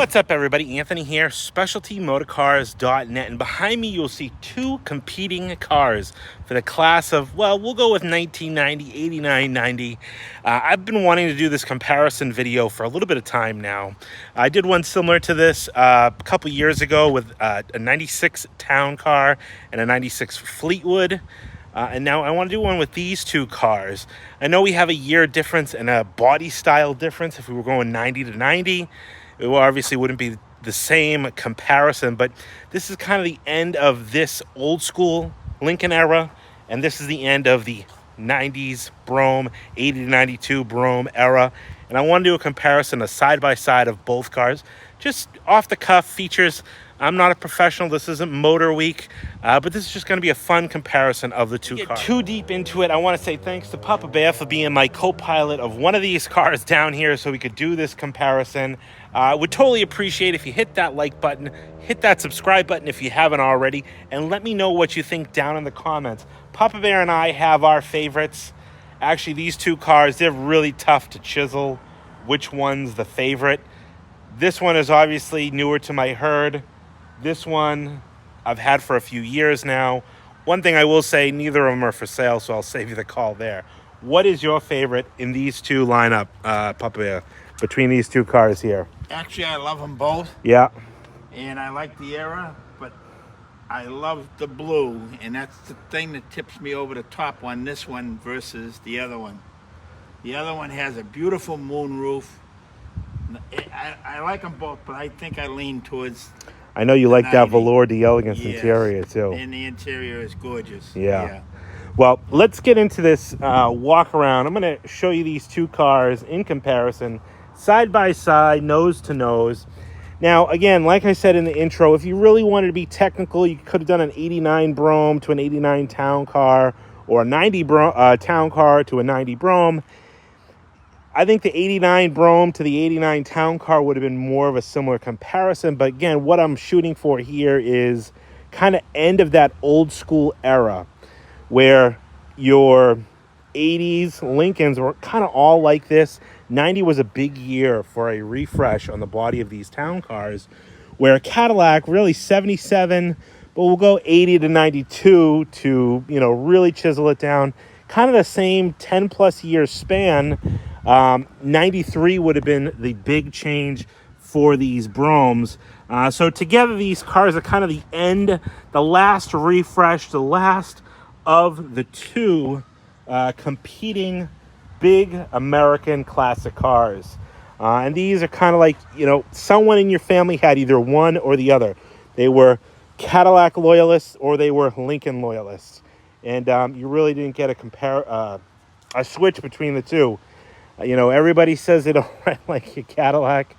What's up, everybody? Anthony here, specialtymotorcars.net, and behind me you'll see two competing cars for the class of, well, we'll go with 1990, 89, 90. I've been wanting to do this comparison video for a little bit of time now. I did one similar to this a couple years ago with a 96 Town Car and a 96 Fleetwood. And now I want to do one with these two cars. I know we have a year difference and a body style difference. If we were going 90 to 90, it obviously wouldn't be the same comparison, but this is kind of the end of this old school Lincoln era, and this is the end of the 90s Brougham, 80 to 92 Brougham era. And I want to do a comparison, a side-by-side of both cars, just off-the-cuff features. I'm not a professional. This isn't Motor Week, but this is just going to be a fun comparison of the two cars. Too deep into it, I want to say thanks to Papa Bear for being my co-pilot of one of these cars down here so we could do this comparison. Would totally appreciate if you hit that like button, hit that subscribe button if you haven't already, and let me know what you think down in the comments. Papa Bear and I have our favorites. Actually, these two cars, they're really tough to chisel which one's the favorite. This one is obviously newer to my herd. This one I've had for a few years now. One thing I will say, neither of them are for sale, so I'll save you the call there. What is your favorite in these two lineup, Papa Bear, between these two cars here? Actually, I love them both. Yeah. And I like the era, but I love the blue, and that's the thing that tips me over the top on this one versus the other one. The other one has a beautiful moonroof. I like them both, but I think I lean towards... I know you like 90. that velour d'elegance Yes. interior, too. And the interior is gorgeous. Yeah. Well, let's get into this walk around. I'm going to show you these two cars in comparison, side by side, nose to nose. Now, again, like I said in the intro, if you really wanted to be technical, you could have done an 89 Brougham to an 89 Town Car, or a 90 Town Car to a 90 Brougham. I think the 89 Brougham to the 89 Town Car would have been more of a similar comparison. But again, what I'm shooting for here is kind of end of that old school era where your 80s Lincolns were kind of all like this. 90 was a big year for a refresh on the body of these town cars, where Cadillac really 77, but we'll go 80 to 92 to, really chisel it down. Kind of the same 10 plus year span. 93 would have been the big change for these Broughams. So together, these cars are kind of the end, the last refresh, the last of the two competing big American classic cars. And these are kind of like, someone in your family had either one or the other. They were Cadillac loyalists or they were Lincoln loyalists. And you really didn't get a switch between the two. Everybody says they don't like a Cadillac.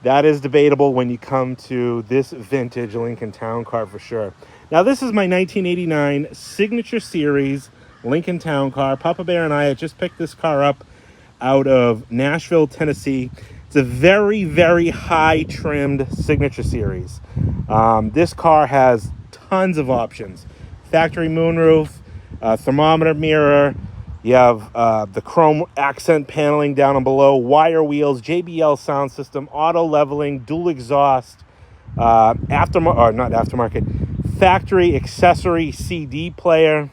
That is debatable when you come to this vintage Lincoln Town Car for sure. Now, this is my 1989 Signature Series Lincoln Town Car. Papa Bear and I had just picked this car up out of Nashville, Tennessee. It's a very, very high-trimmed Signature Series. This car has tons of options. Factory moonroof, thermometer mirror. You have the chrome accent paneling down and below, wire wheels, JBL sound system, auto leveling, dual exhaust, factory accessory CD player,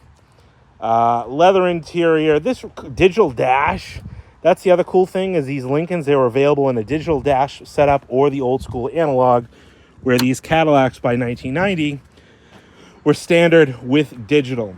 leather interior. This digital dash, that's the other cool thing, is these Lincolns, they were available in a digital dash setup or the old school analog, where these Cadillacs by 1990 were standard with digital.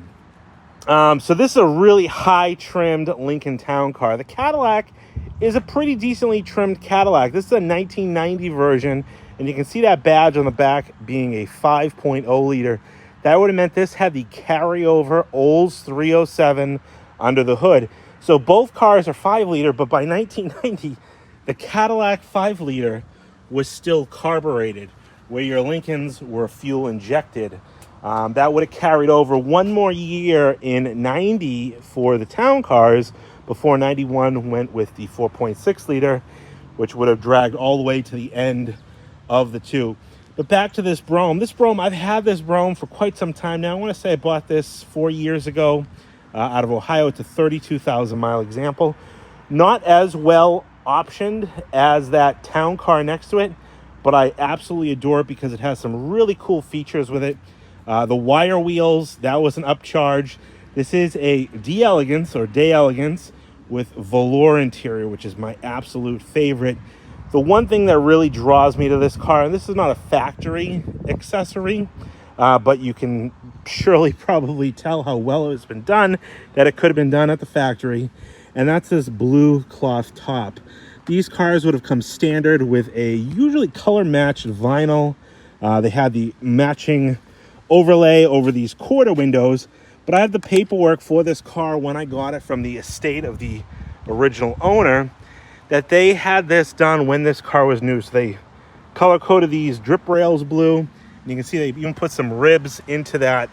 So this is a really high-trimmed Lincoln Town Car. The Cadillac is a pretty decently trimmed Cadillac. This is a 1990 version, and you can see that badge on the back being a 5.0 liter. That would have meant this had the carryover Olds 307 under the hood. So both cars are 5 liter, but by 1990, the Cadillac 5 liter was still carbureted, where your Lincolns were fuel injected. That would have carried over one more year in 90 for the town cars before 91 went with the 4.6 liter, which would have dragged all the way to the end of the two. But back to this Brougham. This Brougham, I've had this Brougham for quite some time now. I want to say I bought this 4 years ago out of Ohio. It's a 32,000 mile example. Not as well optioned as that town car next to it, but I absolutely adore it because it has some really cool features with it. The wire wheels, that was an upcharge. This is a D-Elegance or Day Elegance with velour interior, which is my absolute favorite. The one thing that really draws me to this car, and this is not a factory accessory, but you can surely probably tell how well it's been done, that it could have been done at the factory, and that's this blue cloth top. These cars would have come standard with a usually color matched vinyl. They had the matching overlay over these quarter windows, but I had the paperwork for this car when I got it from the estate of the original owner that they had this done when this car was new. So they color coded these drip rails blue, and you can see they even put some ribs into that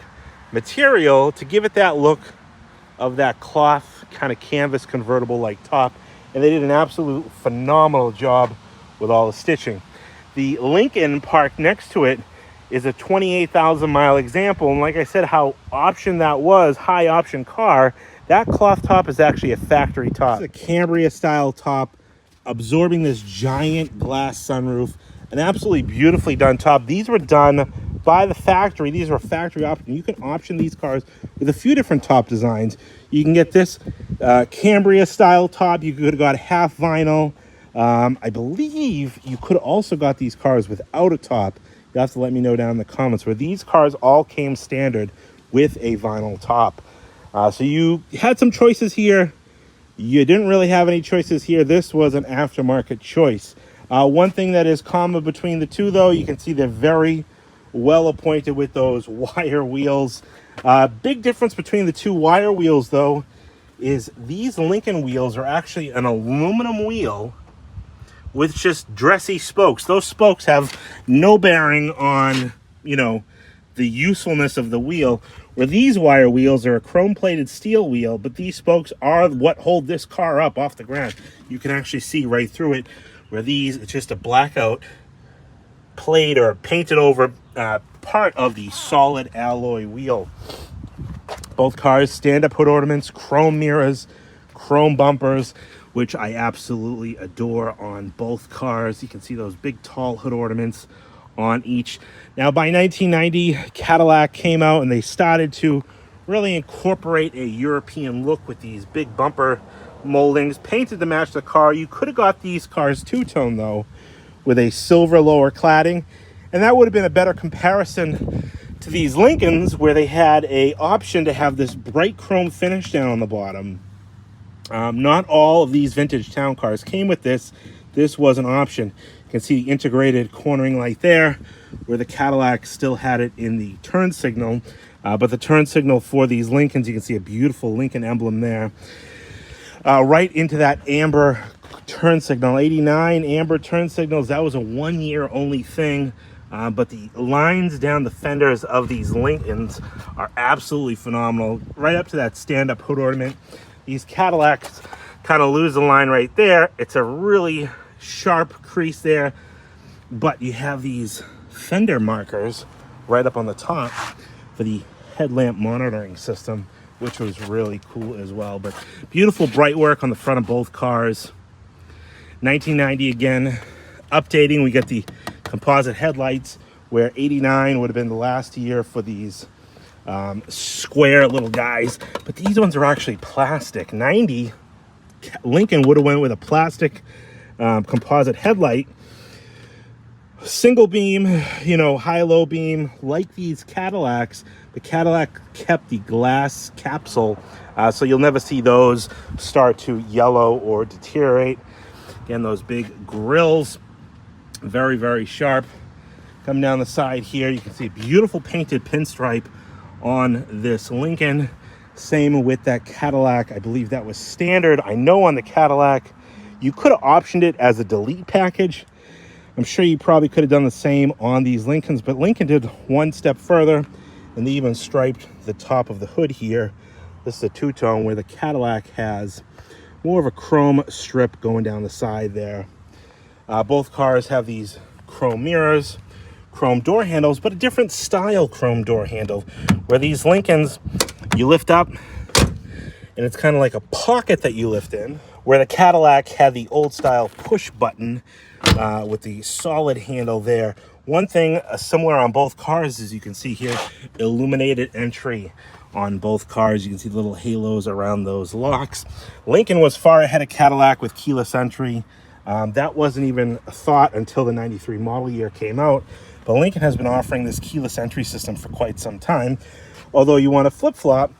material to give it that look of that cloth kind of canvas convertible like top, and they did an absolute phenomenal job with all the stitching. The Lincoln parked next to it is a 28,000 mile example, and like I said, how option that was, high option car, that cloth top is actually a factory top. It's a Cambria style top, absorbing this giant glass sunroof, an absolutely beautifully done top. These were done by the factory. These were factory option. You can option these cars with a few different top designs. You can get this Cambria style top. You could have got half vinyl. I believe you could have also got these cars without a top. You have to let me know down in the comments, where these cars all came standard with a vinyl top. So you had some choices here. You didn't really have any choices here. This was an aftermarket choice. One thing that is common between the two, though, you can see they're very well appointed with those wire wheels. Big difference between the two wire wheels, though, is these Lincoln wheels are actually an aluminum wheel with just dressy spokes. Those spokes have no bearing on, you know, the usefulness of the wheel, where these wire wheels are a chrome-plated steel wheel, but these spokes are what hold this car up off the ground. You can actually see right through it, where these, it's just a blackout plate or painted over part of the solid alloy wheel. Both cars, stand-up hood ornaments, chrome mirrors, chrome bumpers, which I absolutely adore on both cars. You can see those big, tall hood ornaments on each. Now, by 1990, Cadillac came out and they started to really incorporate a European look with these big bumper moldings painted to match the car. You could have got these cars two-tone, though, with a silver lower cladding, and that would have been a better comparison to these Lincolns, where they had a option to have this bright chrome finish down on the bottom. Not all of these vintage town cars came with this. This was an option. You can see the integrated cornering light there, where the Cadillac still had it in the turn signal. But the turn signal for these Lincolns, you can see a beautiful Lincoln emblem there. Right into that amber turn signal. 89 amber turn signals, that was a one-year only thing. But the lines down the fenders of these Lincolns are absolutely phenomenal. Right up to that stand-up hood ornament. These Cadillacs kind of lose the line right there. It's a really sharp crease there, but you have these fender markers right up on the top for the headlamp monitoring system, which was really cool as well. But beautiful bright work on the front of both cars. 1990 again, updating. We got the composite headlights, where 89 would have been the last year for these square little guys, but these ones are actually plastic. 90 Lincoln would have went with a plastic composite headlight, single beam, you know, high-low beam. Like these Cadillacs, the Cadillac kept the glass capsule, so you'll never see those start to yellow or deteriorate. Again, those big grills, very, very sharp. Come down the side here, you can see a beautiful painted pinstripe on this Lincoln. Same with that Cadillac. I believe that was standard. I know on the Cadillac, you could have optioned it as a delete package. I'm sure you probably could have done the same on these Lincolns, but Lincoln did one step further, and they even striped the top of the hood here. This is a two-tone, where the Cadillac has more of a chrome strip going down the side there. Both cars have these chrome mirrors, chrome door handles, but a different style chrome door handle, where these Lincolns, you lift up and it's kind of like a pocket that you lift in, where the Cadillac had the old style push button with the solid handle there. One thing similar on both cars, as you can see here, illuminated entry on both cars. You can see the little halos around those locks. Lincoln was far ahead of Cadillac with keyless entry. That wasn't even a thought until the 93 model year came out. But Lincoln has been offering this keyless entry system for quite some time. Although you want to flip-flop,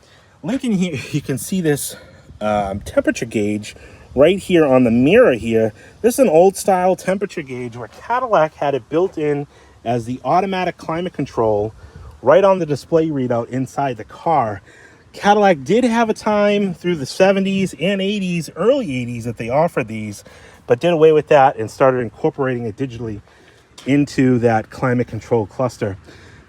Lincoln here, you can see this temperature gauge right here on the mirror here. This is an old style temperature gauge where Cadillac had it built in as the automatic climate control right on the display readout inside the car. Cadillac did have a time through the 70s and 80s, early 80s, that they offered these, but did away with that and started incorporating it digitally into that climate control cluster.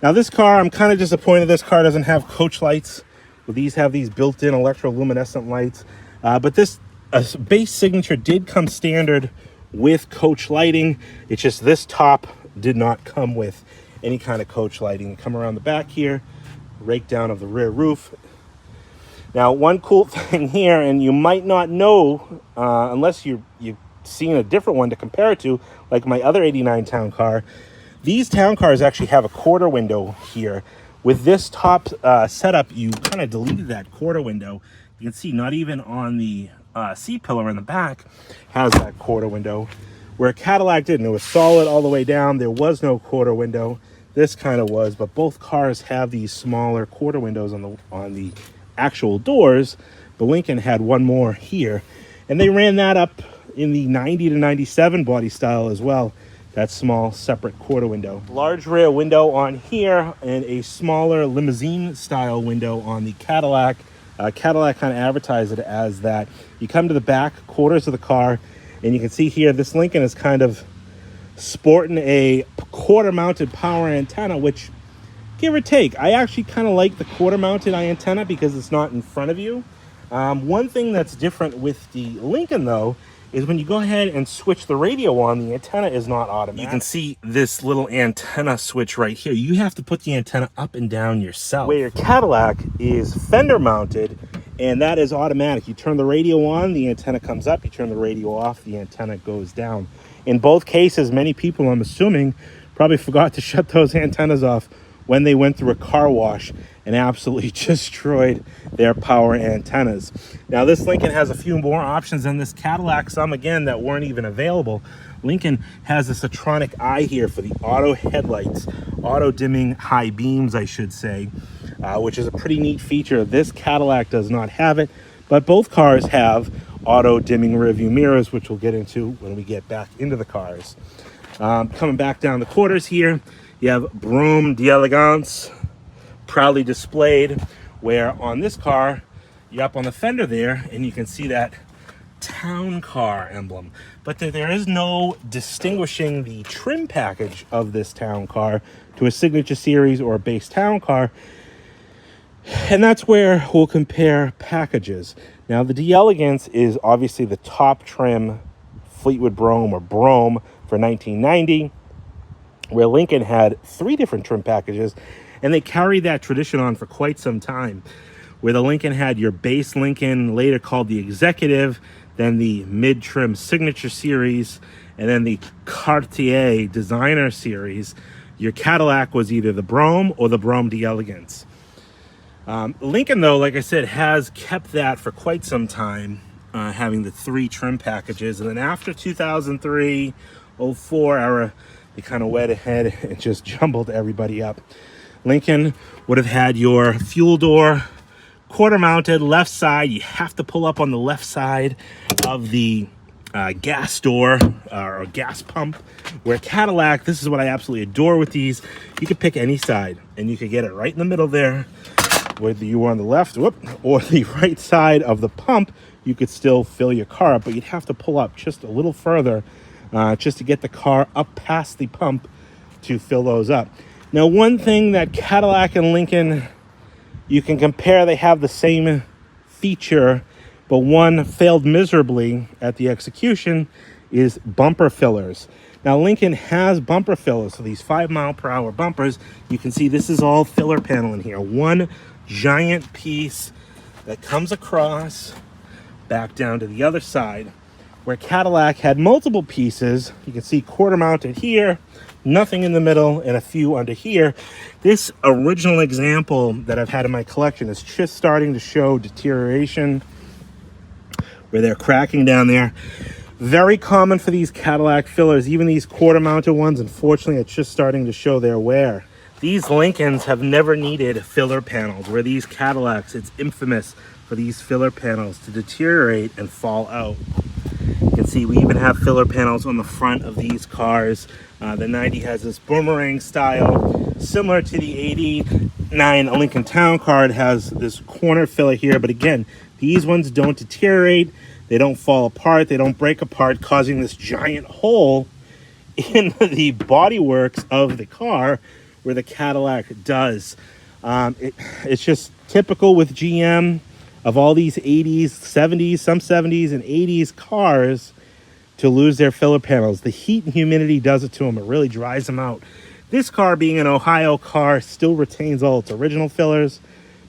Now this car, I'm kind of disappointed this car doesn't have coach lights. Well, these have these built-in electroluminescent lights, but this base signature did come standard with coach lighting. It's just this top did not come with any kind of coach lighting. Come around the back here, rake down of the rear roof. Now, one cool thing here, and you might not know unless you've seen a different one to compare it to, like my other 89 town car, these town cars actually have a quarter window here. With this top setup, you kind of deleted that quarter window. You can see not even on the C-pillar in the back has that quarter window, where Cadillac didn't. It was solid all the way down. There was no quarter window. This kind of was, but both cars have these smaller quarter windows on the actual doors. But Lincoln had one more here, and they ran that up in the 90 to 97 body style as well. That small separate quarter window. Large rear window on here and a smaller limousine style window on the Cadillac. Cadillac kind of advertised it as that. You come to the back quarters of the car and you can see here this Lincoln is kind of sporting a quarter mounted power antenna, which give or take, I actually kind of like the quarter mounted antenna because it's not in front of you. One thing that's different with the Lincoln though is when you go ahead and switch the radio on, the antenna is not automatic. You can see this little antenna switch right here. You have to put the antenna up and down yourself. Where your Cadillac is fender mounted, and that is automatic. You turn the radio on, the antenna comes up. You turn the radio off, the antenna goes down. In both cases, many people, I'm assuming, probably forgot to shut those antennas off when they went through a car wash and absolutely destroyed their power antennas. Now this Lincoln has a few more options than this Cadillac, some again that weren't even available. Lincoln has this Atronic eye here for the auto headlights, auto dimming high beams, I should say, which is a pretty neat feature. This Cadillac does not have it, but both cars have auto dimming rear view mirrors, which we'll get into when we get back into the cars. Coming back down the quarters here, you have Brougham d'Elegance proudly displayed, where on this car, you're up on the fender there, and you can see that town car emblem. But there is no distinguishing the trim package of this town car to a signature series or a base town car. And that's where we'll compare packages. Now, the d'Elegance is obviously the top trim Fleetwood Brougham or Brougham for 1990. Where Lincoln had 3 different trim packages, and they carried that tradition on for quite some time, where the Lincoln had your base Lincoln, later called the Executive, then the mid-trim Signature Series, and then the Cartier Designer Series. Your Cadillac was either the Brougham or the Brougham d'Elegance. Lincoln, though, like I said, has kept that for quite some time, having the 3 trim packages, and then after 2003, 04 era, they kind of went ahead and just jumbled everybody up. Lincoln would have had your fuel door quarter mounted left side. You have to pull up on the left side of the gas door or gas pump. Where Cadillac, this is what I absolutely adore with these, you could pick any side and you could get it right in the middle there. Whether you were on the left or the right side of the pump, you could still fill your car up, but you'd have to pull up just a little further just to get the car up past the pump to fill those up. Now, one thing that Cadillac and Lincoln, you can compare, they have the same feature, but one failed miserably at the execution, is bumper fillers. Now, Lincoln has bumper fillers, so these 5-mile-per-hour bumpers, you can see this is all filler panel in here. One giant piece that comes across, back down to the other side, where Cadillac had multiple pieces. You can see quarter mounted here, nothing in the middle, and a few under here. This original example that I've had in my collection is just starting to show deterioration, where they're cracking down there. Very common for these Cadillac fillers, even these quarter mounted ones. Unfortunately, it's just starting to show their wear. These Lincolns have never needed filler panels, where these Cadillacs, it's infamous for these filler panels to deteriorate and fall out. You can see we even have filler panels on the front of these cars. The 90 has this boomerang style, similar to the 89 Lincoln Town Car. It has this corner filler here, but again, these ones don't deteriorate, they don't fall apart, they don't break apart, causing this giant hole in the bodyworks of the car where the Cadillac does. It's just typical with GM of all these 80s, 70s, some 70s and 80s cars to lose their filler panels. The heat and humidity does it to them. It really dries them out. This car, being an Ohio car, still retains all its original fillers,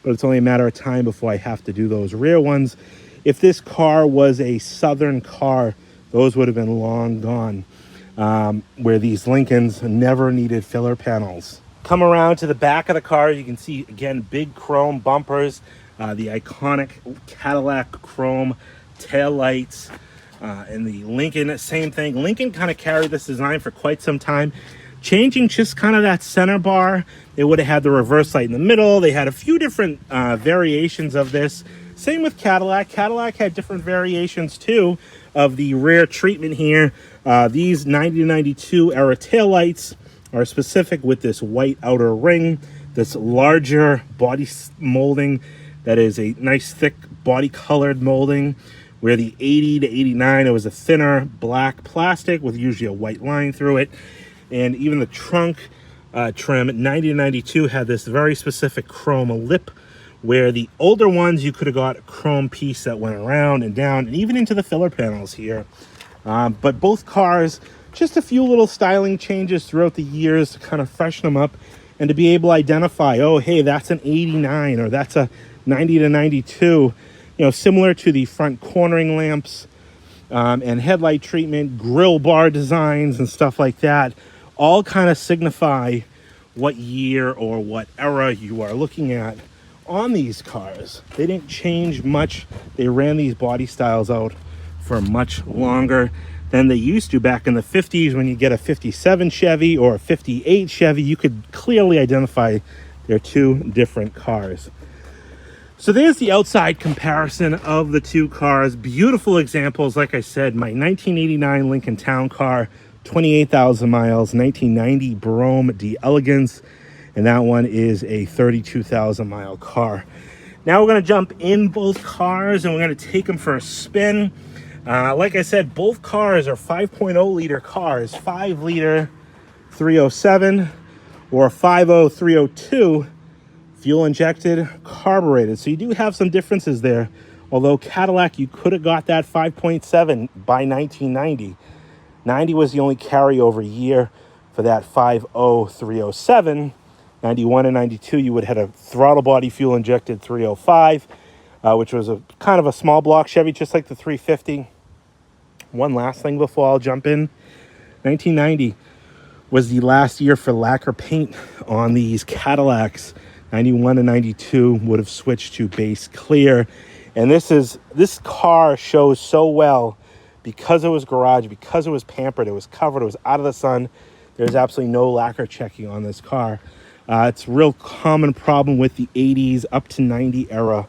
but it's only a matter of time before I have to do those rear ones. If this car was a Southern car, those would have been long gone, where these Lincolns never needed filler panels. Come around to the back of the car, you can see, again, big chrome bumpers, the iconic Cadillac chrome tail lights, and the Lincoln, same thing. Lincoln kind of carried this design for quite some time, changing just kind of that center bar. They would have had the reverse light in the middle. They had a few different variations of this. Same with Cadillac. Cadillac had different variations too of the rear treatment here. These 90 to 92 era taillights are specific with this white outer ring, this larger body molding that is a nice thick body colored molding, where the 80 to 89, it was a thinner black plastic with usually a white line through it. And even the trunk trim at 90 to 92 had this very specific chrome lip, where the older ones you could have got a chrome piece that went around and down and even into the filler panels here. But both cars, just a few little styling changes throughout the years to kind of freshen them up and to be able to identify, oh, hey, that's an 89 or that's a 90 to 92, you know, similar to the front cornering lamps and headlight treatment, grill bar designs and stuff like that, all kind of signify what year or what era you are looking at on these cars. They didn't change much. They ran these body styles out for much longer than they used to back in the 50s. When you get a 57 Chevy or a 58 Chevy, you could clearly identify they're two different cars. So there's the outside comparison of the two cars. Beautiful examples. Like I said, my 1989 Lincoln Town Car, 28,000 miles, 1990 Brougham d'Elegance, and that one is a 32,000 mile car. Now we're going to jump in both cars and we're going to take them for a spin. Like I said, both cars are 5.0 liter cars, 5 liter 307 or 5.0 302, fuel injected, carbureted. So you do have some differences there. Although Cadillac, you could have got that 5.7 by 1990. 90 was the only carryover year for that 5.0 307. 91 and 92, you would have had a throttle body fuel injected 305, which was a kind of a small block Chevy, just like the 350. One last thing before I'll jump in. 1990 was the last year for lacquer paint on these Cadillacs. 91 and 92 would have switched to base clear. And this car shows so well because it was garage, because it was pampered, it was covered, it was out of the sun. There's absolutely no lacquer checking on this car. It's a real common problem with the 80s up to 90 era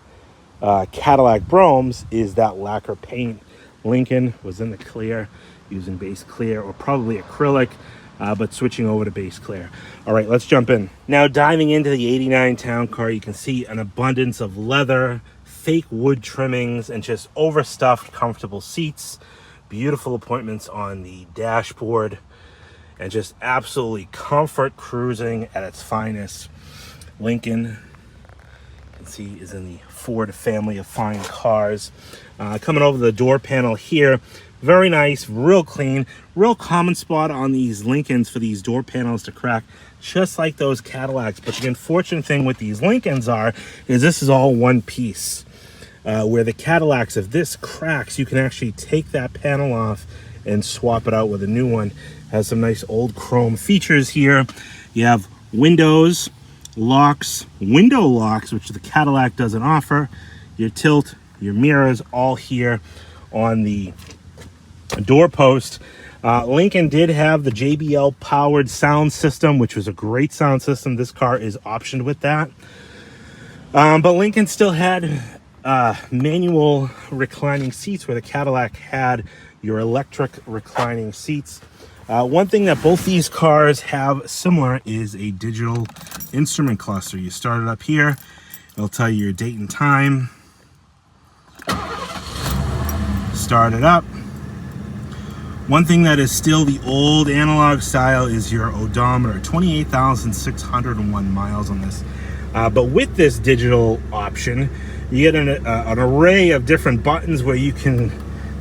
Cadillac Broughams is that lacquer paint. Lincoln was in the clear, using base clear or probably acrylic, but switching over to base clear. All right, let's jump in. Now diving into the 89 Town Car, you can see an abundance of leather, fake wood trimmings, and just overstuffed comfortable seats. Beautiful appointments on the dashboard. And just absolutely comfort cruising at its finest. Lincoln, you can see, is in the Ford family of fine cars. Coming over the door panel here, very nice, real clean, real common spot on these Lincolns for these door panels to crack, just like those Cadillacs. But the unfortunate thing with these Lincolns is this is all one piece. where the Cadillacs, if this cracks, you can actually take that panel off and swap it out with a new one. Has some nice old chrome features here. You have windows, locks, window locks, which the Cadillac doesn't offer. Your tilt, your mirrors, all here on the door post. Lincoln did have the JBL powered sound system, which was a great sound system. This car is optioned with that. But Lincoln still had manual reclining seats, where the Cadillac had your electric reclining seats. One thing that both these cars have similar is a digital instrument cluster. You start it up here, it'll tell you your date and time. Start it up. One thing that is still the old analog style is your odometer. 28,601 miles on this. But with this digital option, you get an array of different buttons where you can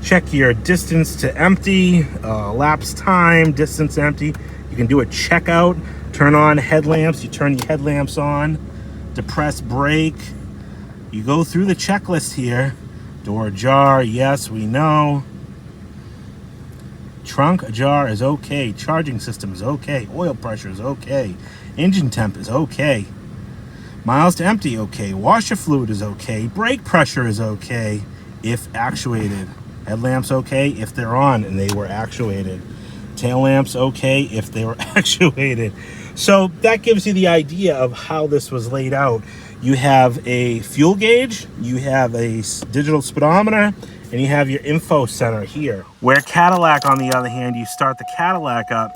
check your distance to empty, lapse time, distance empty. You can do a checkout, turn on headlamps, you turn your headlamps on, depress brake. You go through the checklist here. Door ajar, yes, we know. Trunk ajar is okay. Charging system is okay. Oil pressure is okay. Engine temp is okay. Miles to empty, okay. Washer fluid is okay. Brake pressure is okay if actuated. Headlamps okay if they're on and they were actuated. Tail lamps okay if they were actuated. So that gives you the idea of how this was laid out. You have a fuel gauge, you have a digital speedometer, and you have your info center here. Where Cadillac, on the other hand, you start the Cadillac up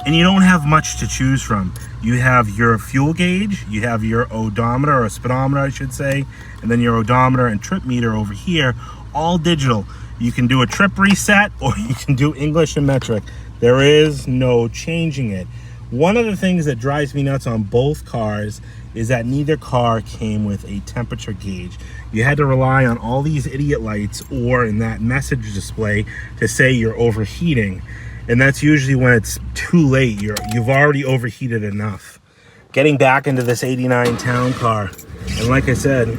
and you don't have much to choose from. You have your fuel gauge, you have your odometer, or speedometer I should say, and then your odometer and trip meter over here, all digital. You can do a trip reset or you can do English and metric. There is no changing it. One of the things that drives me nuts on both cars is that neither car came with a temperature gauge. You had to rely on all these idiot lights or in that message display to say you're overheating. And that's usually when it's too late. You've already overheated enough. Getting back into this 89 town car, and like I said,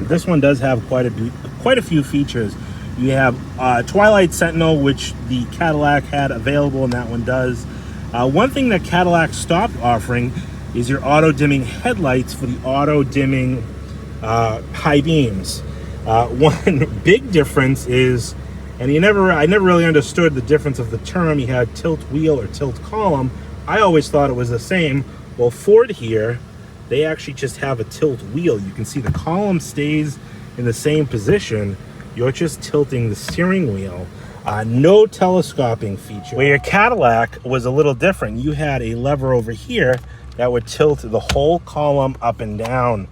this one does have quite a few features. You have Twilight Sentinel, which the Cadillac had available, and that one does. One thing that Cadillac stopped offering is your auto dimming headlights for the auto dimming high beams. One big difference is, and I never really understood the difference of the term. You had tilt wheel or tilt column. I always thought it was the same. Well, Ford here, they actually just have a tilt wheel. You can see the column stays in the same position. You're just tilting the steering wheel. No telescoping feature. Where your Cadillac was a little different. You had a lever over here that would tilt the whole column up and down.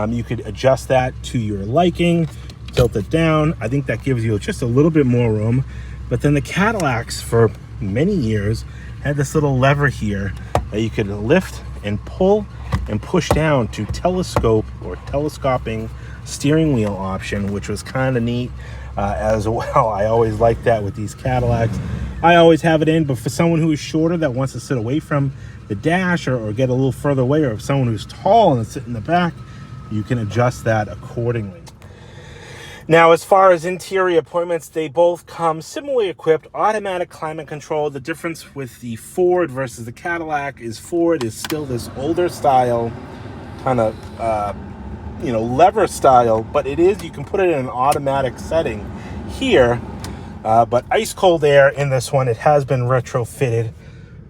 You could adjust that to your liking, tilt it down. I think that gives you just a little bit more room. But then the Cadillacs for many years had this little lever here that you could lift and pull and push down to telescope or telescoping steering wheel option, which was kind of neat as well. I always like that with these Cadillacs. I always have it in, but for someone who is shorter that wants to sit away from the dash or get a little further away, or if someone who's tall and sit in the back, you can adjust that accordingly. Now, as far as interior appointments, they both come similarly equipped, automatic climate control. The difference with the Ford versus the Cadillac is Ford is still this older style, kind of, lever style, but it is, you can put it in an automatic setting here, but ice cold air in this one. It has been retrofitted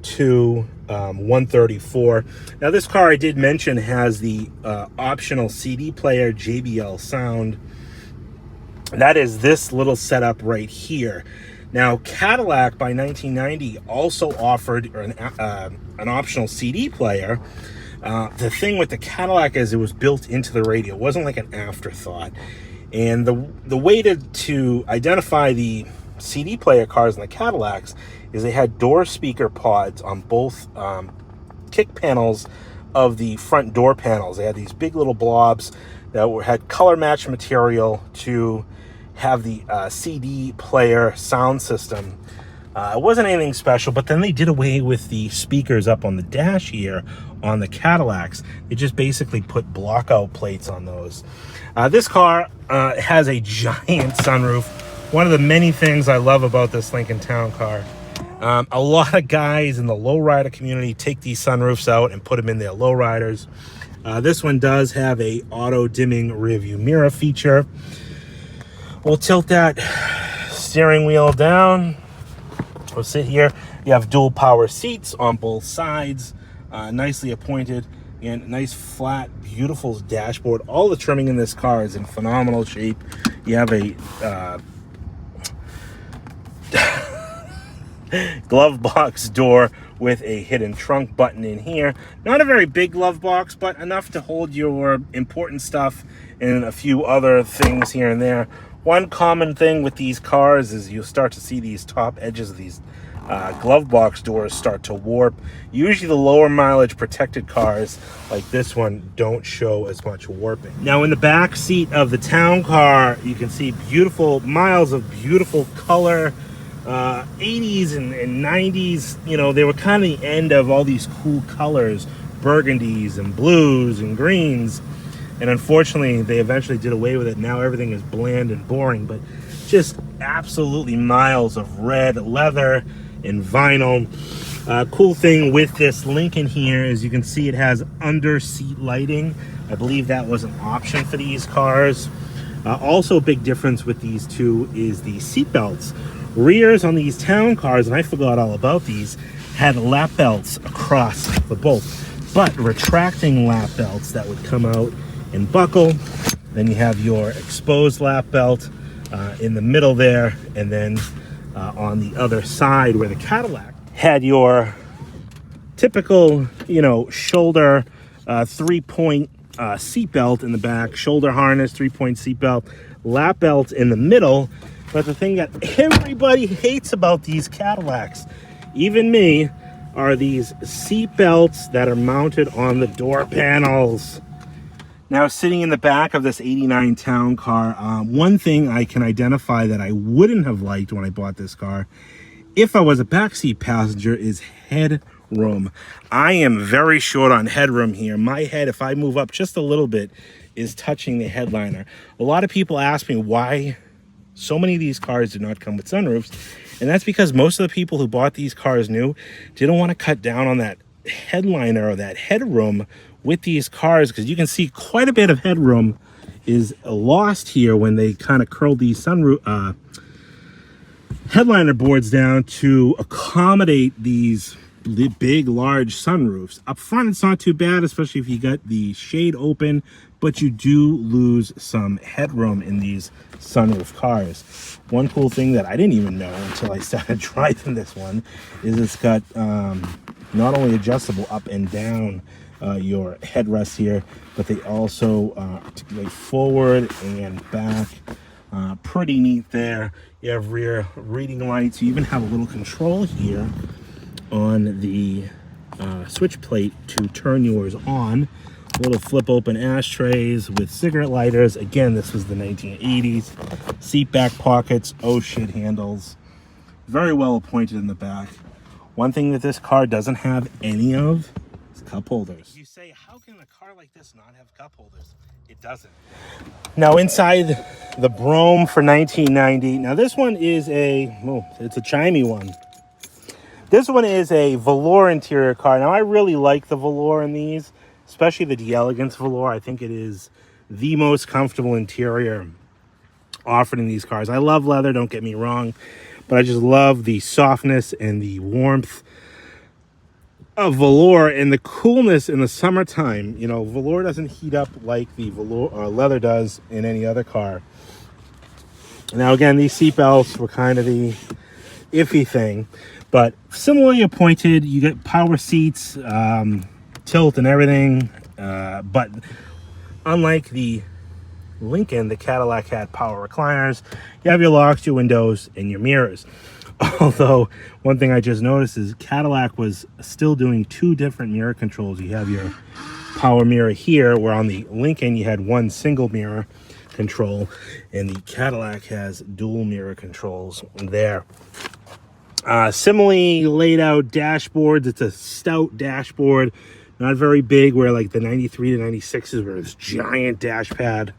to 134. Now, this car I did mention has the optional CD player, JBL sound. That is this little setup right here. Now, Cadillac by 1990 also offered an optional CD player. The thing with the Cadillac is it was built into the radio. It wasn't like an afterthought. And the way to identify the CD player cars in the Cadillacs is they had door speaker pods on both kick panels of the front door panels. They had these big little blobs that had color match material to have the CD player sound system It wasn't anything special, but then they did away with the speakers up on the dash here on the Cadillacs. They just basically put block-out plates on those. This car has a giant sunroof. One of the many things I love about this Lincoln Town Car. A lot of guys in the lowrider community take these sunroofs out and put them in their lowriders. This one does have a auto-dimming rearview mirror feature. We'll tilt that steering wheel down. We'll sit here. You have dual power seats on both sides, nicely appointed, and nice flat beautiful dashboard. All the trimming in this car is in phenomenal shape. You have a glove box door with a hidden trunk button in here. Not a very big glove box, but enough to hold your important stuff and a few other things here and there. One common thing with these cars is you'll start to see these top edges of these glove box doors start to warp. Usually the lower mileage protected cars like this one don't show as much warping. Now in the back seat of the town car, you can see beautiful miles of beautiful color. 80s and 90s, you know, they were kind of the end of all these cool colors, burgundies and blues and greens. And unfortunately, they eventually did away with it. Now everything is bland and boring, but just absolutely miles of red leather and vinyl. Cool thing with this Lincoln here is you can see it has under seat lighting. I believe that was an option for these cars. Also a big difference with these two is the seat belts. Rears on these town cars, and I forgot all about these, had lap belts across the both, but retracting lap belts that would come out and buckle. Then you have your exposed lap belt in the middle there, and then on the other side where the Cadillac had your typical, you know, shoulder 3-point seat belt in the back, shoulder harness, 3-point seat belt, lap belt in the middle. But the thing that everybody hates about these Cadillacs, even me, are these seat belts that are mounted on the door panels. Now, sitting in the back of this 89 town car, one thing I can identify that I wouldn't have liked when I bought this car, if I was a backseat passenger, is headroom. I am very short on headroom here. My head, if I move up just a little bit, is touching the headliner. A lot of people ask me why so many of these cars do not come with sunroofs, and that's because most of the people who bought these cars new didn't want to cut down on that headliner or that headroom with these cars, because you can see quite a bit of headroom is lost here when they kind of curled these sunroof headliner boards down to accommodate these big large sunroofs. Up front it's not too bad, especially if you got the shade open, but you do lose some headroom in these sunroof cars. One cool thing that I didn't even know until I started driving this one is it's got not only adjustable up and down your headrest here, but they also articulate forward and back. Pretty neat there. You have rear reading lights. You even have a little control here on the switch plate to turn yours on. Little flip open ashtrays with cigarette lighters. Again, this was the 1980s. Seat back pockets, oh shit handles. Very well appointed in the back. One thing that this car doesn't have any of is cup holders. You say, how can a car like this not have cup holders? It doesn't. Now inside the Brougham for 1990. Now this one is it's a chimey one. This one is a velour interior car. Now I really like the velour in these, especially the d'Elegance velour. I think it is the most comfortable interior offered in these cars. I love leather, don't get me wrong, but I just love the softness and the warmth of velour and the coolness in the summertime. You know, velour doesn't heat up like the velour leather does in any other car. Now again, these seat belts were kind of the iffy thing, but similarly appointed. You get power seats, tilt and everything, but unlike the Lincoln, the Cadillac had power recliners. You have your locks, your windows, and your mirrors. Although one thing I just noticed is Cadillac was still doing two different mirror controls. You have your power mirror here, where on the Lincoln you had one single mirror control, and the Cadillac has dual mirror controls there. Similarly laid out dashboards. It's a stout dashboard, not very big, where like the 93 to 96s were this giant dash pad.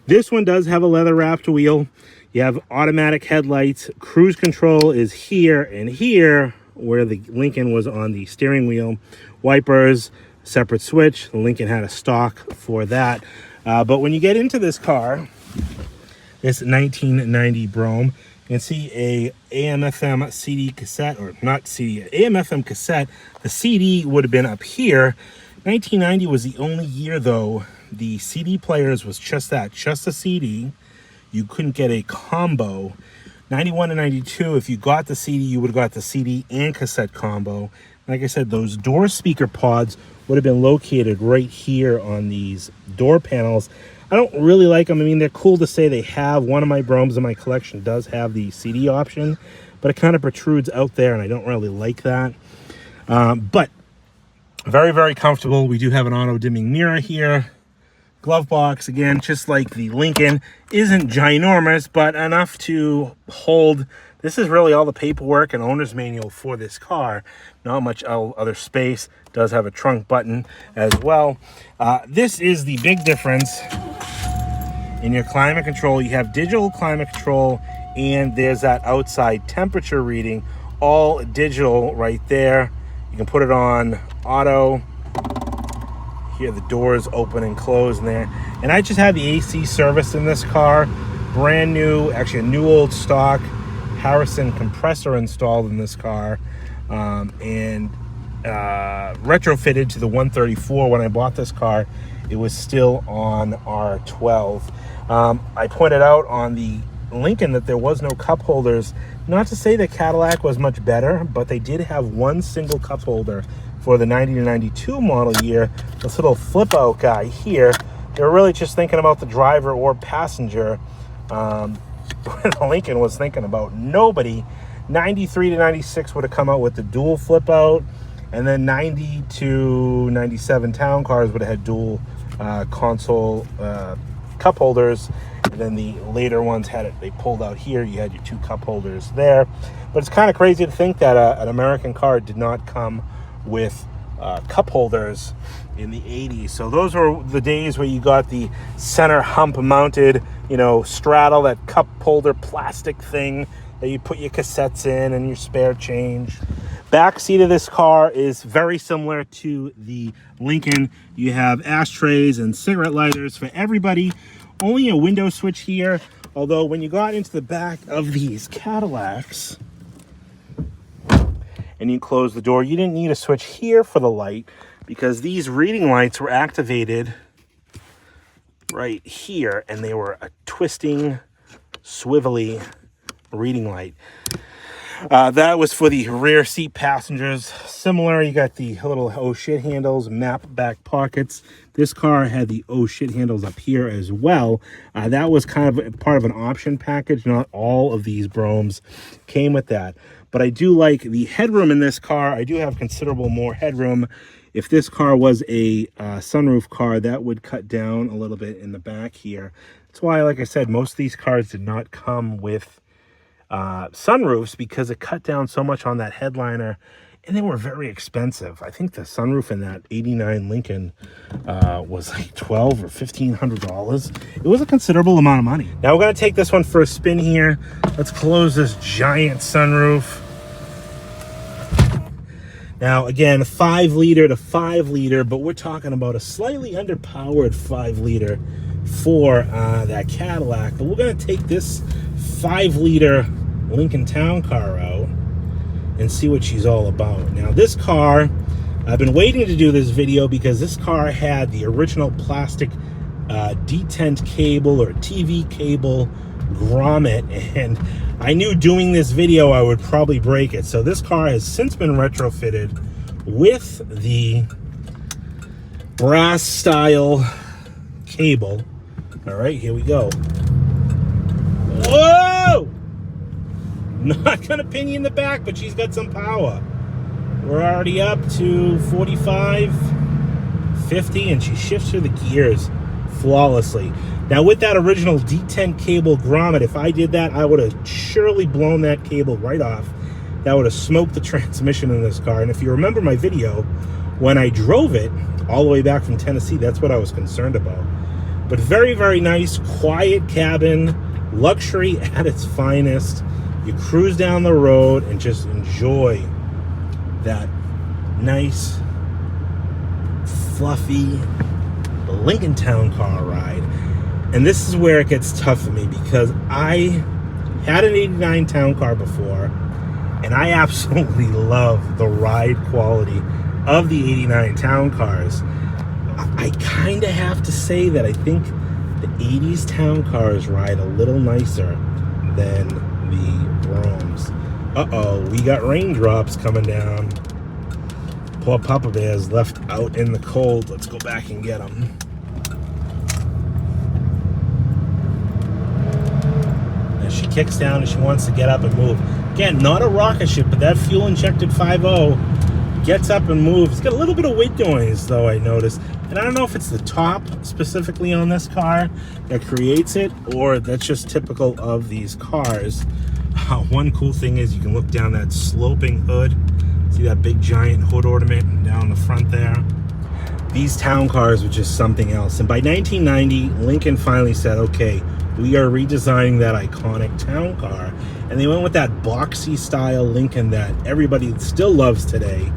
This one does have a leather wrapped wheel. You have automatic headlights. Cruise control is here and here, where the Lincoln was on the steering wheel. Wipers, separate switch. The Lincoln had a stock for that. But when you get into this car, this 1990 Brougham, you can see a AM/FM CD cassette, or not CD, AM/FM cassette. The CD would have been up here. 1990 was the only year, though, the CD players was just that, just a CD. You couldn't get a combo. 91 and 92, if you got the CD, you would have got the CD and cassette combo. Like I said, those door speaker pods would have been located right here on these door panels. I don't really like them. I mean, they're cool to say they have. One of my Broughams in my collection does have the CD option, but it kind of protrudes out there, and I don't really like that. But very, very comfortable. We do have an auto-dimming mirror here. Glove box, again, just like the Lincoln, isn't ginormous, but enough to hold. This is really all the paperwork and owner's manual for this car. Not much other space. Does have a trunk button as well. This is the big difference in your climate control. You have digital climate control, and there's that outside temperature reading, all digital right there. You can put it on auto. Here the doors open and close in there. And I just had the AC service in this car. Brand new, actually a new old stock Harrison compressor installed in this car. And retrofitted to the 134. When I bought this car, it was still on R12. I pointed out on the Lincoln that there was no cup holders. Not to say that Cadillac was much better, but they did have one single cup holder for the 90 to 92 model year. This little flip out guy here, they were really just thinking about the driver or passenger. The Lincoln was thinking about nobody. 93 to 96 would have come out with the dual flip out, and then 90 to 97 town cars would have had dual console cup holders. And then the later ones had it, they pulled out here, you had your two cup holders there. But it's kind of crazy to think that an American car did not come with cup holders in the 80s. So those were the days where you got the center hump mounted, straddle, that cup holder plastic thing that you put your cassettes in and your spare change. Back seat of this car is very similar to the Lincoln. You have ashtrays and cigarette lighters for everybody. Only a window switch here, although when you got into the back of these Cadillacs and you close the door, you didn't need a switch here for the light, because these reading lights were activated right here, and they were a twisting, swivelly reading light. That was for the rear seat passengers. Similar, you got the little oh shit handles, map back pockets. This car had the oh shit handles up here as well. That was kind of part of an option package. Not all of these Broughams came with that. But I do like the headroom in this car. I do have considerable more headroom. If this car was a sunroof car, that would cut down a little bit in the back here. That's why, like I said, most of these cars did not come with sunroofs, because it cut down so much on that headliner, and they were very expensive. I think the sunroof in that 89 Lincoln was like $1,200 or $1,500. It was a considerable amount of money. Now we're going to take this one for a spin here. Let's close this giant sunroof. Now again, 5 liter to 5 liter, but we're talking about a slightly underpowered 5 liter for that Cadillac. But we're going to take this 5 liter Lincoln Town Car out and see what she's all about. Now this car, I've been waiting to do this video because this car had the original plastic detent cable or TV cable grommet, and I knew doing this video I would probably break it. So this car has since been retrofitted with the brass style cable. All right, here we go. Whoa! Not gonna pin you in the back, but she's got some power. We're already up to 45, 50, and she shifts through the gears flawlessly. Now with that original detent cable grommet, if I did that, I would have surely blown that cable right off. That would have smoked the transmission in this car. And if you remember my video, when I drove it all the way back from Tennessee, that's what I was concerned about. But very, very nice, quiet cabin, luxury at its finest. You cruise down the road and just enjoy that nice, fluffy Lincoln Town Car ride. And this is where it gets tough for me, because I had an 89 Town Car before, and I absolutely love the ride quality of the 89 Town Cars. I kind of have to say that I think the 80s Town Cars ride a little nicer than the Broughams. Uh-oh, we got raindrops coming down. Poor Papa Bear's left out in the cold. Let's go back and get him. She kicks down and she wants to get up and move. Again, not a rocket ship, but that fuel-injected 5.0 gets up and moves. It's got a little bit of weight noise, though, I noticed. And I don't know if it's the top specifically on this car that creates it, or that's just typical of these cars. One cool thing is you can look down that sloping hood. See that big giant hood ornament down the front there? These town cars were just something else. And by 1990, Lincoln finally said, okay, we are redesigning that iconic town car. And they went with that boxy style Lincoln that everybody still loves today.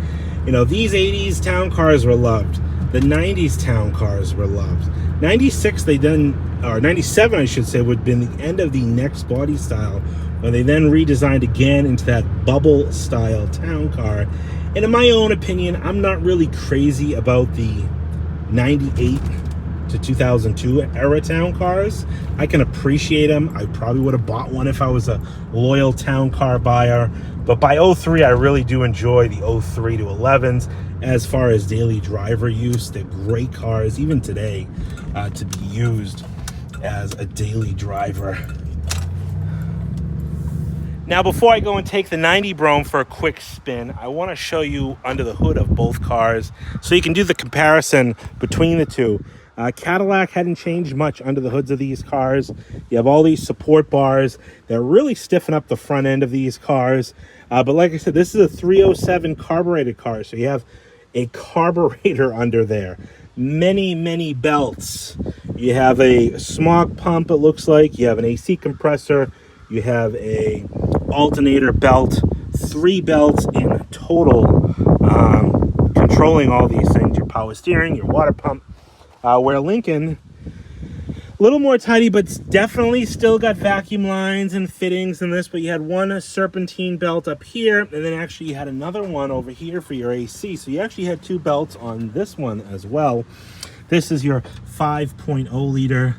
You know, these 80s town cars were loved. The 90s town cars were loved. 96, they then, or 97, I should say, would have been the end of the next body style, when they then redesigned again into that bubble style town car. And in my own opinion, I'm not really crazy about the 98 to 2002 era town cars. I can appreciate them. I probably would have bought one if I was a loyal town car buyer. But by 03, I really do enjoy the 03 to 11s as far as daily driver use. They're great cars, even today, to be used as a daily driver. Now, before I go and take the 90 Brougham for a quick spin, I want to show you under the hood of both cars so you can do the comparison between the two. Cadillac hadn't changed much under the hoods of these cars. You have all these support bars that really stiffen up the front end of these cars. But like I said, this is a 307 carbureted car, so you have a carburetor under there. Many, many belts. You have a smog pump, it looks like. You have an AC compressor. You have a alternator belt. 3 belts in total, controlling all these things. Your power steering, your water pump. Where Lincoln, a little more tidy, but definitely still got vacuum lines and fittings in this, but you had one serpentine belt up here, and then actually you had another one over here for your AC. So you actually had 2 belts on this one as well. This is your 5.0 liter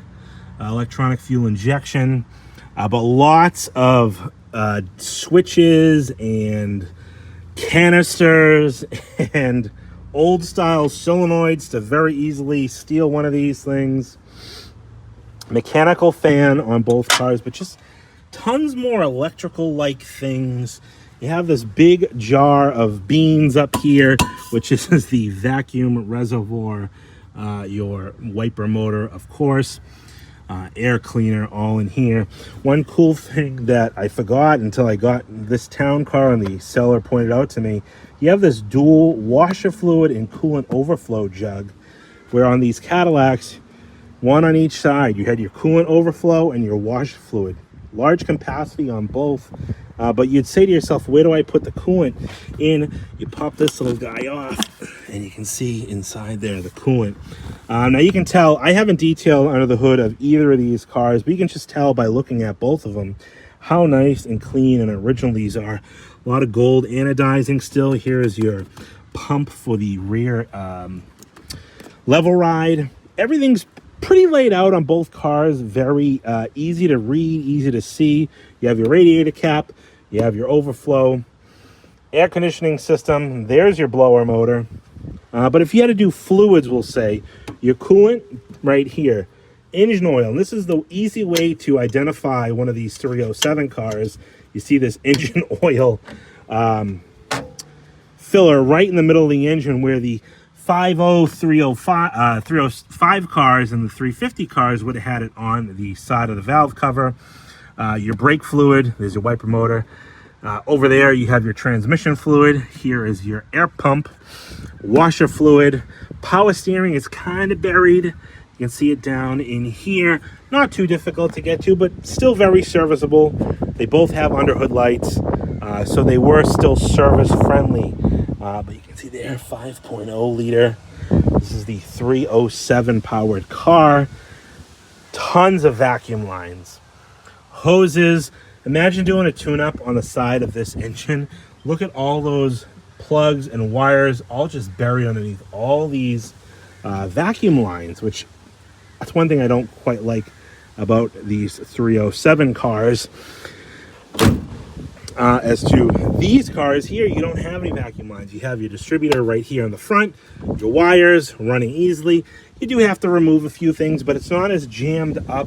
electronic fuel injection, but lots of switches and canisters and old style solenoids to very easily steal one of these things. Mechanical fan on both cars, but just tons more electrical like things. You have this big jar of beans up here, which is the vacuum reservoir, your wiper motor, of course, air cleaner, all in here. One cool thing that I forgot until I got this town car and the seller pointed out to me, you have this dual washer fluid and coolant overflow jug, where on these Cadillacs, one on each side, you had your coolant overflow and your washer fluid. Large capacity on both, but you'd say to yourself, where do I put the coolant in? You pop this little guy off and you can see inside there the coolant. Now you can tell, I haven't detailed under the hood of either of these cars, but you can just tell by looking at both of them how nice and clean and original these are. A lot of gold anodizing still. Here is your pump for the rear level ride. Everything's pretty laid out on both cars. Very easy to read, easy to see. You have your radiator cap. You have your overflow. Air conditioning system. There's your blower motor. But if you had to do fluids, we'll say, your coolant right here. Engine oil. And this is the easy way to identify one of these 307 cars. You see this engine oil filler right in the middle of the engine where the 305 cars and the 350 cars would have had it on the side of the valve cover. Your brake fluid, there's your wiper motor. Over there you have your transmission fluid. Here is your air pump, washer fluid. Power steering is kind of buried. You can see it down in here. Not too difficult to get to, but still very serviceable. They both have under hood lights, so they were still service friendly. But you can see there, 5.0 liter. This is the 307 powered car. Tons of vacuum lines, hoses. Imagine doing a tune-up on the side of this engine. Look at all those plugs and wires all just buried underneath all these vacuum lines, which that's one thing I don't quite like about these 307 cars. As to these cars here, you don't have any vacuum lines. You have your distributor right here in the front, your wires running easily. You do have to remove a few things, but it's not as jammed up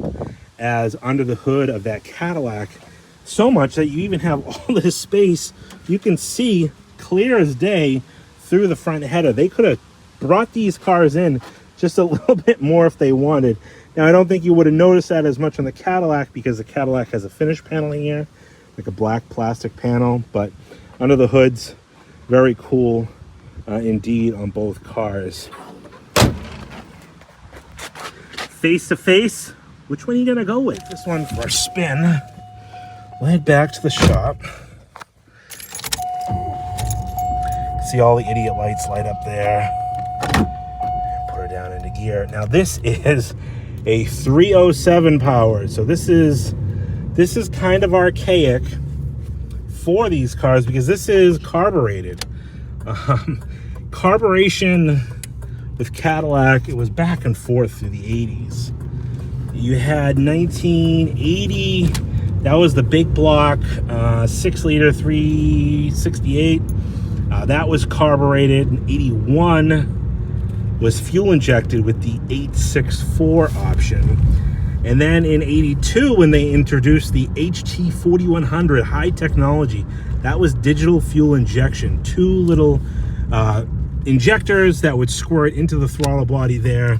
as under the hood of that Cadillac, so much that you even have all this space. You can see clear as day through the front header. They could have brought these cars in just a little bit more if they wanted. Now, I don't think you would have noticed that as much on the Cadillac because the Cadillac has a finish paneling here, like a black plastic panel, but under the hoods, very cool indeed on both cars. Face to face, which one are you gonna go with? This one for a spin. We'll head back to the shop. See all the idiot lights light up there. Put her down into gear. Now this is a 307 powered, so this is kind of archaic for these cars because this is carbureted. Carburation with Cadillac, it was back and forth through the 80s. You had 1980, that was the big block, 6 liter 368. That was carbureted. 81 was fuel injected with the 864 option. And then in 82, when they introduced the HT 4100 high technology, that was digital fuel injection. 2 little injectors that would squirt into the throttle body there.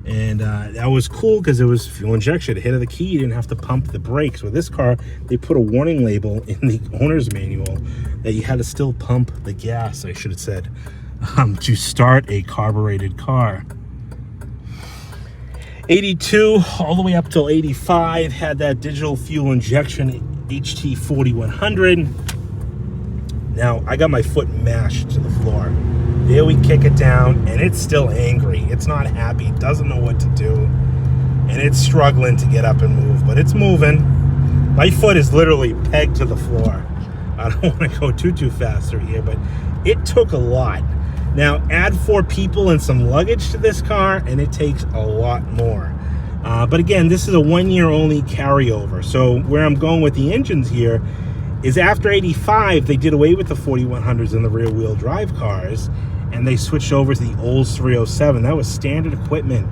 And that was cool because it was fuel injection. Hit of the key, you didn't have to pump the brakes. With this car, they put a warning label in the owner's manual that you had to still pump the gas, I should have said, to start a carbureted car. 82 all the way up till 85 had that digital fuel injection HT 4100. Now I got my foot mashed to the floor. There we kick it down and it's still angry. It's not happy, doesn't know what to do, and it's struggling to get up and move, but it's moving. My foot is literally pegged to the floor. I don't want to go too fast through here, but it took a lot. Now, add 4 people and some luggage to this car, and it takes a lot more. But again, this is a 1-year only carryover. So where I'm going with the engines here is after 85, they did away with the 4100s and the rear-wheel drive cars, and they switched over to the Olds 307. That was standard equipment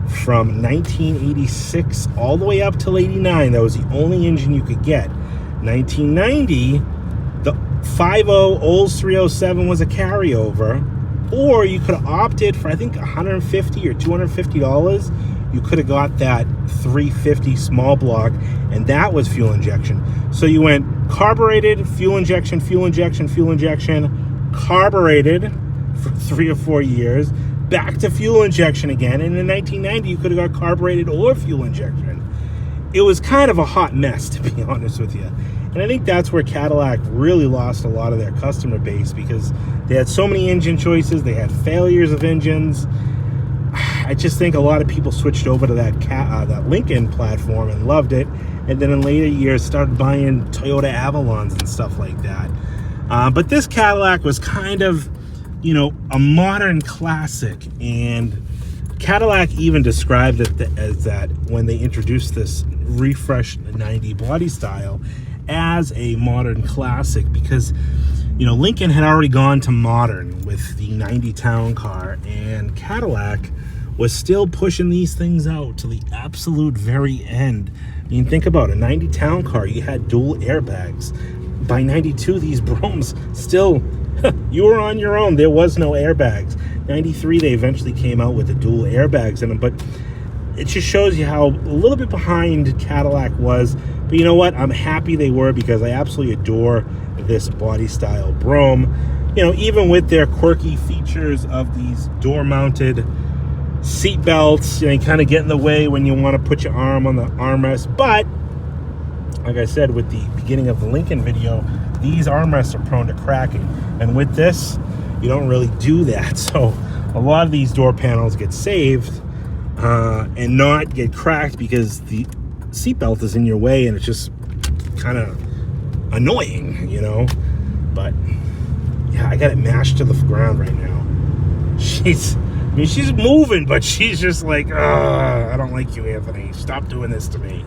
from 1986 all the way up till 89. That was the only engine you could get. 1990, the 50 Olds 307 was a carryover. Or you could have opted for, I think, $150 or $250. You could have got that 350 small block, and that was fuel injection. So you went carbureted, fuel injection, fuel injection, fuel injection, carbureted for 3 or 4 years, back to fuel injection again. And in 1990, you could have got carbureted or fuel injection. It was kind of a hot mess, to be honest with you. And I think that's where Cadillac really lost a lot of their customer base because they had so many engine choices. They had failures of engines. I just think a lot of people switched over to that Lincoln platform and loved it. And then in later years started buying Toyota Avalons and stuff like that. But this Cadillac was kind of, you know, a modern classic. And Cadillac even described it as that when they introduced this refreshed 90 body style as a modern classic, because you know Lincoln had already gone to modern with the 90 Town Car, and Cadillac was still pushing these things out to the absolute very end. I mean, think about a 90 Town Car, you had dual airbags. By 92, these Broughams still, you were on your own. There was no airbags. 93, they eventually came out with the dual airbags in them, but it just shows you how a little bit behind Cadillac was. But you know what? I'm happy they were, because I absolutely adore this body style Brougham. You know, even with their quirky features of these door-mounted seat belts, you know, you kind of get in the way when you want to put your arm on the armrest. But like I said with the beginning of the Lincoln video, these armrests are prone to cracking, and with this you don't really do that. So a lot of these door panels get saved and not get cracked because the seatbelt is in your way, and it's just kind of annoying, you know. But yeah, I got it mashed to the ground right now. She's moving, but she's just like, I don't like you, Anthony. Stop doing this to me.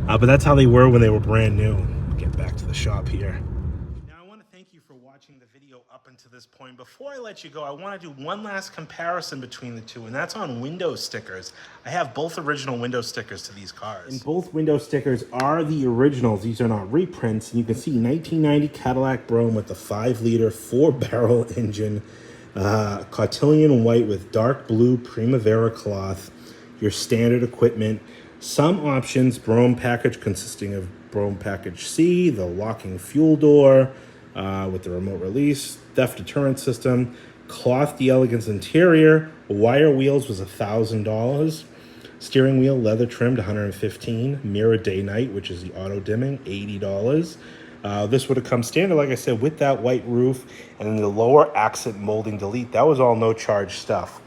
But that's how they were when they were brand new. Get back to the shop here. Now, I want to thank you for watching the video up until this point. Before I let you go, I want to do one last comparison between the two, and that's on window stickers. I have both original window stickers to these cars. And both window stickers are the originals. These are not reprints. And you can see 1990 Cadillac Brougham with the 5-liter 4-barrel engine. Cotillion white with dark blue Primavera cloth. Your standard equipment. Some options: Brougham package consisting of Brougham package C, the locking fuel door with the remote release, theft deterrent system, cloth d'elegance interior, wire wheels was $1,000, steering wheel leather trimmed $115, mirror day night, which is the auto dimming, $80. This would have come standard, like I said, with that white roof, and then the lower accent molding delete. That was all no charge stuff.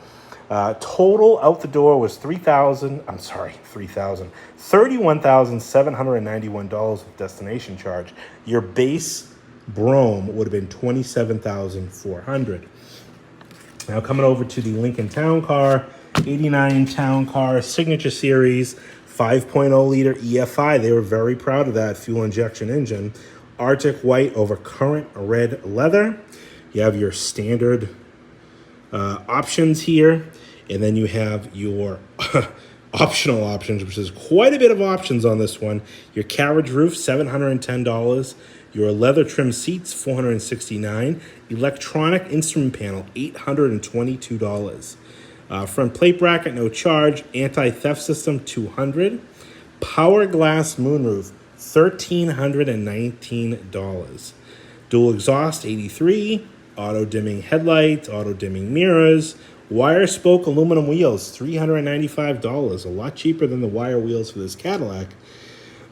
Total out the door was $31,791 with destination charge. Your base Brougham would have been $27,400. Now coming over to the Lincoln Town Car, 89 Town Car, Signature Series, 5.0 liter EFI. They were very proud of that fuel injection engine. Arctic white over current red leather. You have your standard options here, and then you have your optional options, which is quite a bit of options on this one. Your carriage roof, $710. Your leather trim seats, $469. Electronic instrument panel, $822. Front plate bracket, no charge. Anti-theft system, $200. Power glass moonroof, $1,319. Dual exhaust, $83. Auto dimming headlights, auto dimming mirrors. Wire spoke aluminum wheels, $395. A lot cheaper than the wire wheels for this Cadillac.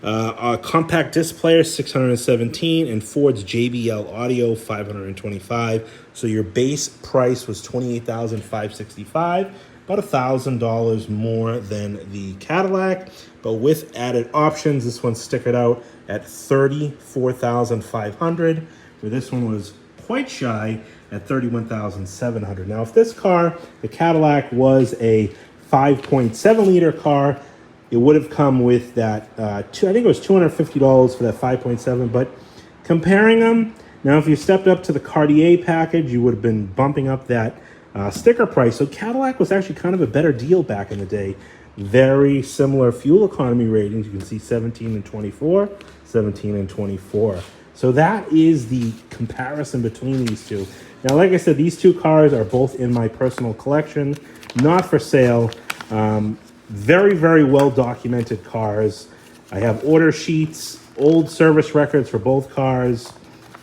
A compact disc player, $617, and Ford's JBL audio, $525. So your base price was $28,565, about $1,000 more than the Cadillac. But with added options, this one's stickered out at $34,500, where this one was quite shy at $31,700. Now, if this car, the Cadillac, was a 5.7 liter car, it would have come with that, I think it was $250 for that 5.7, but comparing them, now if you stepped up to the Cartier package, you would have been bumping up that sticker price. So Cadillac was actually kind of a better deal back in the day. Very similar fuel economy ratings. You can see 17 and 24, 17 and 24. So that is the comparison between these two. Now, like I said, these two cars are both in my personal collection, not for sale. Very, very well documented cars. I have order sheets, old service records for both cars,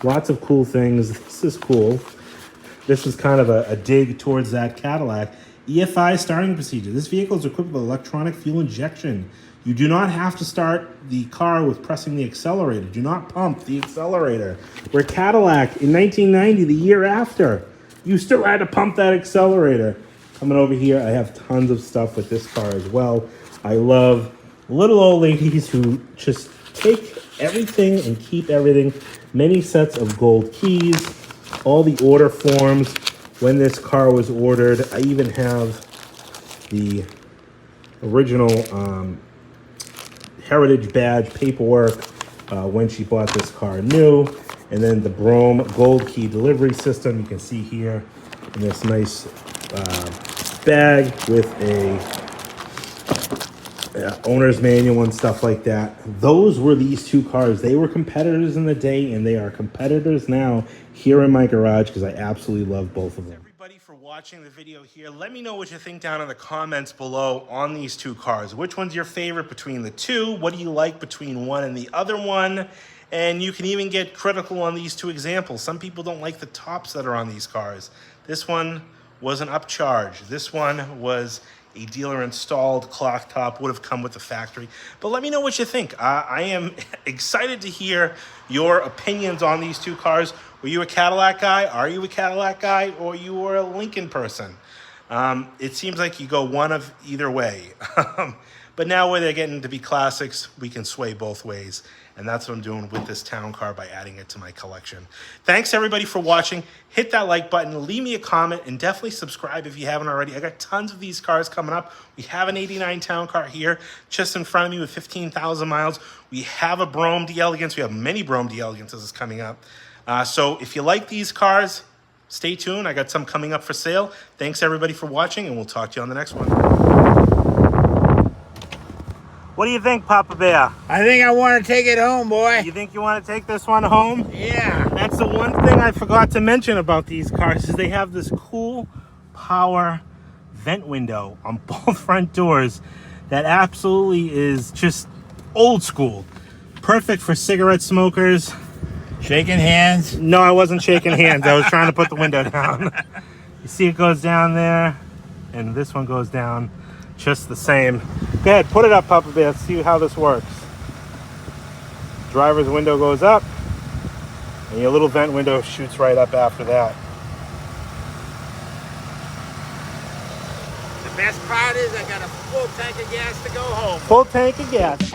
lots of cool things. This is cool. This is kind of a dig towards that Cadillac. EFI starting procedure. This vehicle is equipped with electronic fuel injection. You do not have to start the car with pressing the accelerator. Do not pump the accelerator. Where Cadillac in 1990, the year after, you still had to pump that accelerator. Coming over here, I have tons of stuff with this car as well. I love little old ladies who just take everything and keep everything. Many sets of gold keys, all the order forms when this car was ordered. I even have the original heritage badge paperwork when she bought this car new. And then the Brougham gold key delivery system, you can see here in this nice bag with a owner's manual and stuff like that. Those were these two cars. They were competitors in the day, and they are competitors now here in my garage because I absolutely love both of them. Everybody for watching the video here. Let me know what you think down in the comments below on these two cars. Which one's your favorite between the two? What do you like between one and the other one? And you can even get critical on these two examples. Some people don't like the tops that are on these cars. This one was an upcharge. This one was a dealer installed cloth top, would have come with the factory. But let me know what you think. I am excited to hear your opinions on these two cars. Were you a Cadillac guy? Are you a Cadillac guy? Or you were a Lincoln person? It seems like you go one of either way. But now where they're getting to be classics, we can sway both ways. And that's what I'm doing with this town car by adding it to my collection. Thanks everybody for watching. Hit that like button, leave me a comment, and definitely subscribe if you haven't already. I got tons of these cars coming up. We have an 89 town car here just in front of me with 15,000 miles. We have a Brougham d'Elegance. We have many Brougham d'Elegances coming up. So if you like these cars, stay tuned. I got some coming up for sale. Thanks everybody for watching, and we'll talk to you on the next one. What do you think, Papa Bear? I think I want to take it home, boy. You think you want to take this one home? Yeah. That's the one thing I forgot to mention about these cars is they have this cool power vent window on both front doors that absolutely is just old school. Perfect for cigarette smokers. Shaking hands? No, I wasn't shaking hands. I was trying to put the window down. You see it goes down there, and this one goes down just the same. Go ahead, put it up, Papa Bear. Let's see how this works. Driver's window goes up, and your little vent window shoots right up after that. The best part is I got a full tank of gas to go home. Full tank of gas.